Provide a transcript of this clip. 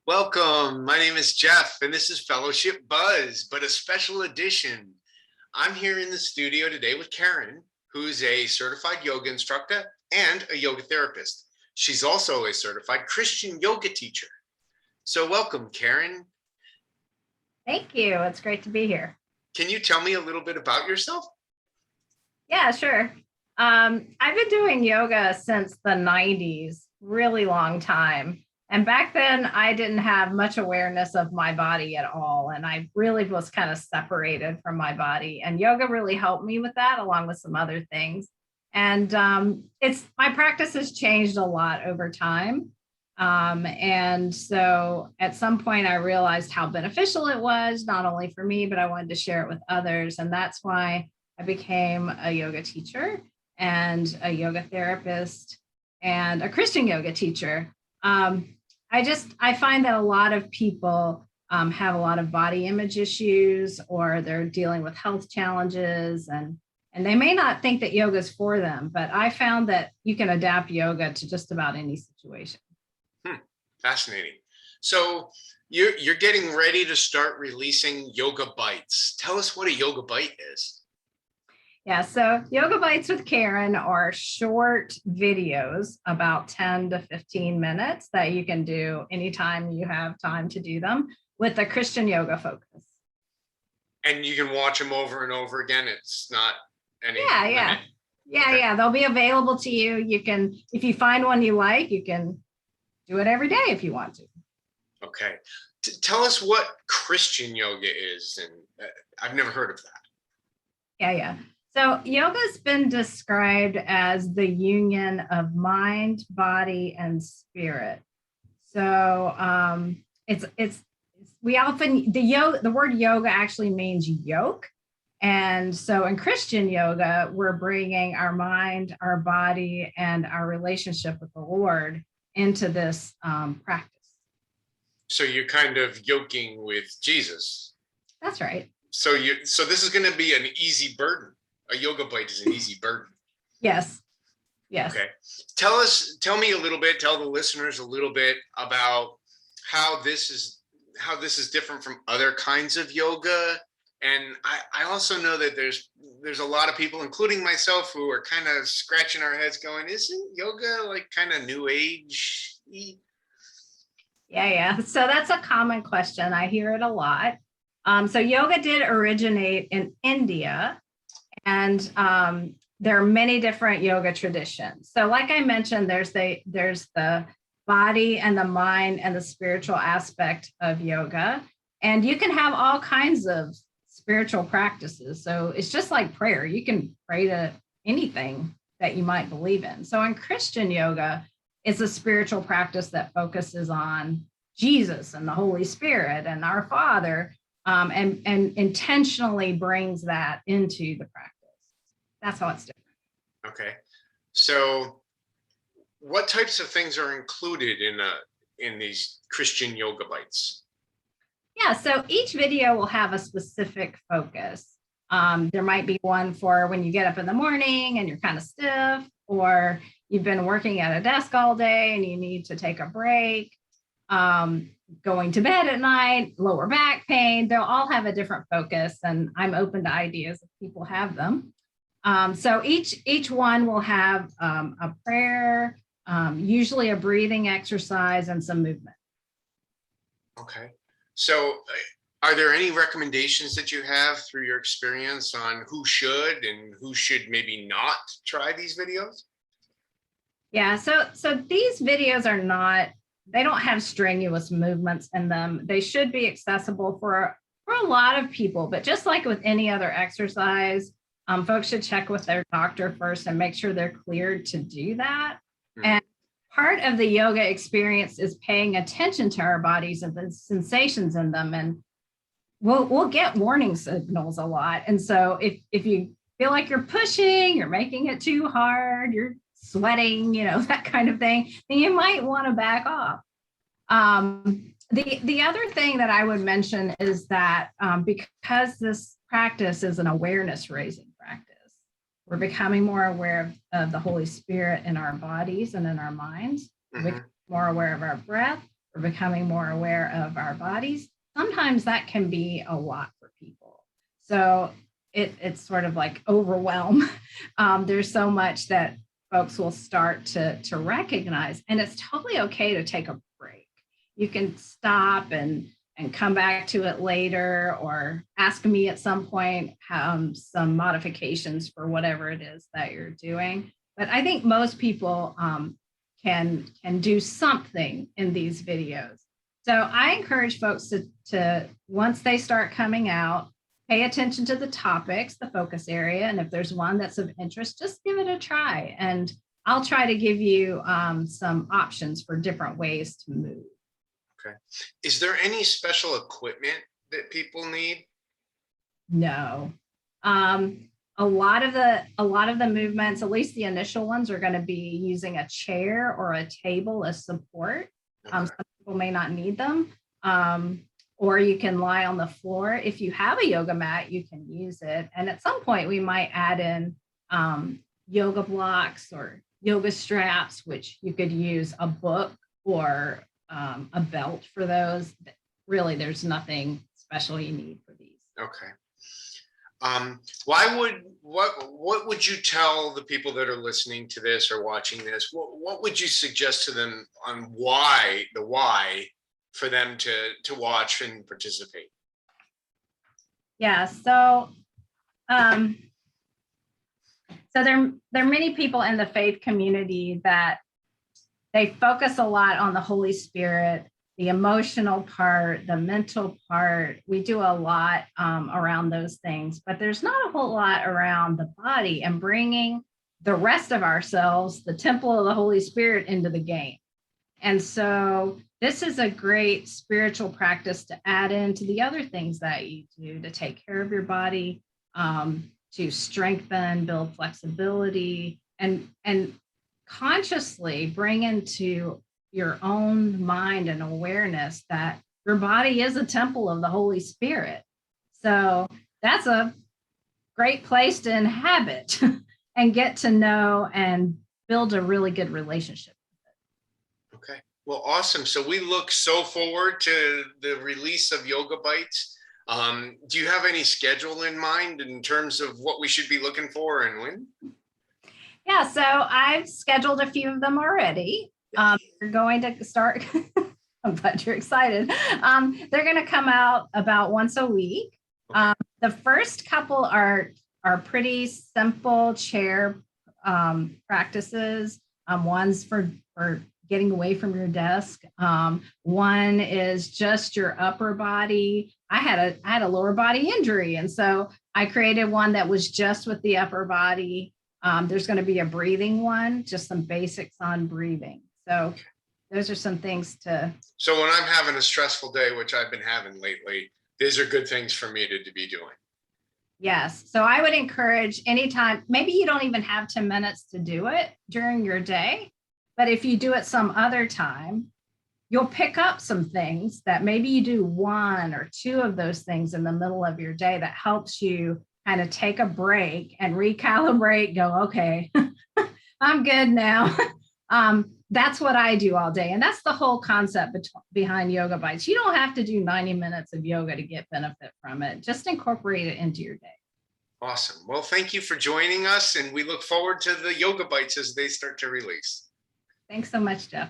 Welcome. My name is Jeff, and this is Fellowship Buzz, but a special edition. I'm here in the studio today with Karen, who's a certified yoga instructor and a yoga therapist. She's also a certified Christian yoga teacher. So welcome, Karen. Thank you. It's great to be here. Can you tell me a little bit about yourself? Yeah, sure. I've been doing yoga since the 90s, really long time. And back then, I didn't have much awareness of my body at all. And I really was kind of separated from my body. And yoga really helped me with that, along with some other things. And my practice has changed a lot over time. And so at some point, I realized how beneficial it was, not only for me, but I wanted to share it with others. And that's why I became a yoga teacher and a yoga therapist and a Christian yoga teacher. I find that a lot of people have a lot of body image issues, or they're dealing with health challenges, and they may not think that yoga is for them, but I found that you can adapt yoga to just about any situation. Fascinating. So you're getting ready to start releasing Yoga Bytes. Tell us what a Yoga Byte is. Yeah, so Yoga Bytes with Karen are short videos, about 10 to 15 minutes, that you can do anytime you have time to do them, with a Christian yoga focus. And you can watch them over and over again. It's not any Yeah. limit. Yeah. They'll be available to you. You can, if you find one you like, you can do it every day if you want to. Okay. Tell us what Christian yoga is. And I've never heard of that. Yeah. So yoga's been described as the union of mind, body, and spirit. So we often, the word yoga actually means yoke. And so in Christian yoga, we're bringing our mind, our body, and our relationship with the Lord into this practice. So you're kind of yoking with Jesus. That's right. So this is going to be an easy burden. A yoga bite is an easy burden. Yes. Okay. Tell me a little bit, tell the listeners a little bit about how this is different from other kinds of yoga. And I also know that there's a lot of people, including myself, who are kind of scratching our heads going, isn't yoga like kind of new age-y? Yeah. So that's a common question. I hear it a lot. So yoga did originate in India, and there are many different yoga traditions. So like I mentioned, there's the body and the mind and the spiritual aspect of yoga. And you can have all kinds of spiritual practices. So it's just like prayer. You can pray to anything that you might believe in. So in Christian yoga, it's a spiritual practice that focuses on Jesus and the Holy Spirit and our Father, and intentionally brings that into the practice. That's how it's different. Okay. So what types of things are included in these Christian yoga bites? Yeah, so each video will have a specific focus. There might be one for when you get up in the morning and you're kind of stiff, or you've been working at a desk all day and you need to take a break, going to bed at night, lower back pain. They'll all have a different focus, and I'm open to ideas if people have them. So each one will have a prayer, usually a breathing exercise, and some movement. Okay. So are there any recommendations that you have through your experience on who should and who should maybe not try these videos? Yeah, so these videos they don't have strenuous movements in them. They should be accessible for a lot of people, but just like with any other exercise, folks should check with their doctor first and make sure they're cleared to do that. Mm-hmm. And part of the yoga experience is paying attention to our bodies and the sensations in them. And we'll get warning signals a lot. And so if you feel like you're pushing, you're making it too hard, you're sweating, that kind of thing, then you might want to back off. The other thing that I would mention is that because this practice is an awareness raising practice, we're becoming more aware of the Holy Spirit in our bodies and in our minds. Mm-hmm. We're more aware of our breath. for becoming more aware of our bodies, sometimes that can be a lot for people. So it's sort of like overwhelm. There's so much that folks will start to recognize, and it's totally okay to take a break. You can stop and come back to it later, or ask me at some point some modifications for whatever it is that you're doing. But I think most people can do something in these videos. So I encourage folks to once they start coming out, pay attention to the topics, the focus area, and if there's one that's of interest, just give it a try. And I'll try to give you some options for different ways to move. Okay. Is there any special equipment that people need? No. A lot of the movements, at least the initial ones, are going to be using a chair or a table as support. Okay. Some people may not need them. Or you can lie on the floor. If you have a yoga mat, you can use it. And at some point, we might add in yoga blocks or yoga straps, which you could use a book or a belt for those. Really, there's nothing special you need for these. Okay. What would you tell the people that are listening to this or watching this? What would you suggest to them on why for them to watch and participate? Yeah, so there are many people in the faith community that they focus a lot on the Holy Spirit, the emotional part, the mental part. We do a lot around those things, but there's not a whole lot around the body and bringing the rest of ourselves, the temple of the Holy Spirit, into the game. And so this is a great spiritual practice to add into the other things that you do to take care of your body, to strengthen, build flexibility, and consciously bring into your own mind and awareness that your body is a temple of the Holy Spirit. So that's a great place to inhabit and get to know and build a really good relationship. Okay. Well, awesome. So we look so forward to the release of Yoga Bytes. Do you have any schedule in mind in terms of what we should be looking for and when? Yeah, so I've scheduled a few of them already. They're going to start. I'm glad you're excited. They're going to come out about once a week. Okay. The first couple are pretty simple chair practices. One's for getting away from your desk. One is just your upper body. I had a lower body injury, and so I created one that was just with the upper body. There's going to be a breathing one, just some basics on breathing. So those are some things to. So when I'm having a stressful day, which I've been having lately, these are good things for me to be doing. Yes. So I would encourage anytime, maybe you don't even have 10 minutes to do it during your day, but if you do it some other time, you'll pick up some things that maybe you do one or two of those things in the middle of your day that helps you kind of take a break and recalibrate, go, okay, I'm good now. That's what I do all day. And that's the whole concept behind Yoga Bytes. You don't have to do 90 minutes of yoga to get benefit from it. Just incorporate it into your day. Awesome. Well, thank you for joining us, and we look forward to the Yoga Bytes as they start to release. Thanks so much, Jeff.